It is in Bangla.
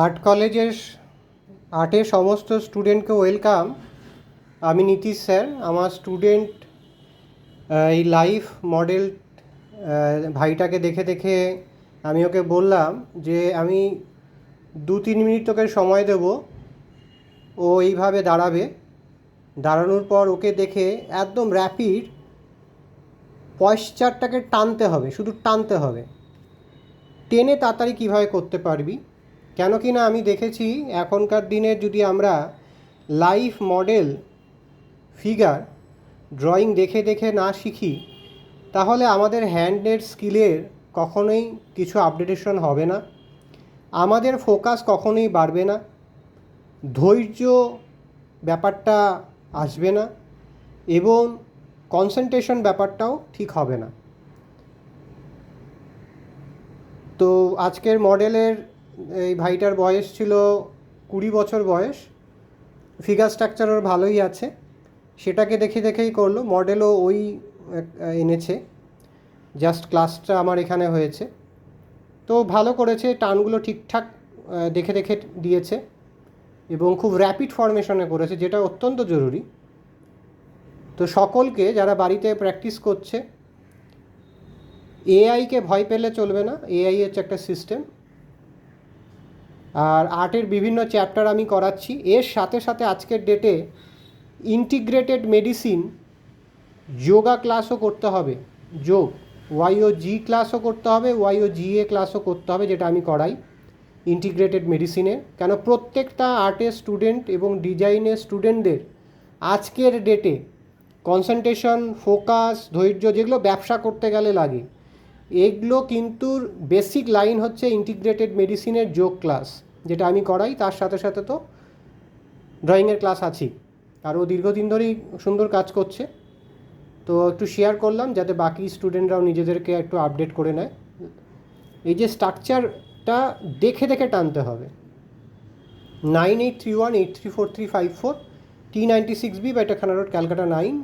আর্ট কলেজের আর্টের সমস্ত স্টুডেন্টকে ওয়েলকাম। আমি নীতিশ স্যার। আমার স্টুডেন্ট এই লাইভ মডেল ভাইটাকে দেখে দেখে আমি ওকে বললাম যে আমি 2-3 মিনিট তোকে সময় দেবো, ও এইভাবে দাঁড়াবে। দাঁড়ানোর পর ওকে দেখে একদম র্যাপিড পয়শ্চারটাকে টানতে হবে, শুধু টানতে হবে। টেনে তাড়াতাড়ি কীভাবে করতে পারবি, কেন কি না আমি দেখেছি এখনকার দিনে যদি আমরা লাইভ মডেল ফিগার ড্রয়িং দেখে দেখে না শিখি, তাহলে আমাদের হ্যান্ডের স্কিলের কখনোই কিছু আপডেটেশন হবে না, আমাদের ফোকাস কখনোই বাড়বে না, ধৈর্য ব্যাপারটা আসবে না, এবং কনসেন্ট্রেশন ব্যাপারটাও ঠিক হবে না। তো আজকের মডেলের এই ভাইটার বয়স ছিল 20 বছর বয়স। ফিগার স্ট্রাকচার ওর ভালোই আছে, সেটাকে দেখে দেখেই করলো। মডেলও ওই এনেছে, জাস্ট ক্লাসটা আমার এখানে হয়েছে। তো ভালো করেছে, টানগুলো ঠিকঠাক দেখে দেখে দিয়েছে এবং খুব র্যাপিড ফরমেশনে করেছে, যেটা অত্যন্ত জরুরি। তো সকলকে যারা বাড়িতে প্র্যাকটিস করছে, এআইকে ভয় পেলে চলবে না। এআই হচ্ছে একটা সিস্টেম, আর আর্টের বিভিন্ন চ্যাপ্টার আমি করাচ্ছি। এর সাথে সাথে আজকের ডেটে ইন্টিগ্রেটেড মেডিসিন যোগা ক্লাসও করতে হবে। যোগ YOG ক্লাসও করতে হবে, YOGA ক্লাসও করতে হবে, যেটা আমি করাই ইন্টিগ্রেটেড মেডিসিনের। কেন প্রত্যেকটা আর্টের স্টুডেন্ট এবং ডিজাইনের স্টুডেন্টদের আজকের ডেটে কনসেন্ট্রেশন, ফোকাস, ধৈর্য, যেগুলো ব্যবসা করতে গেলে লাগে, এগুলো কিন্তু বেসিক লাইন হচ্ছে ইন্টিগ্রেটেড মেডিসিনের যোগ ক্লাস, যেটা আমি করাই। তার সাথে সাথে তো ড্রয়িংয়ের ক্লাস আছেই, আর ও দীর্ঘদিন ধরেই সুন্দর কাজ করছে। তো একটু শেয়ার করলাম যাতে বাকি স্টুডেন্টরাও নিজেদেরকে একটু আপডেট করে নেয়। এই যে স্ট্রাকচারটা দেখে দেখে টানতে হবে। 9831834354 T96B, Beta Khana Road, Calcutta 9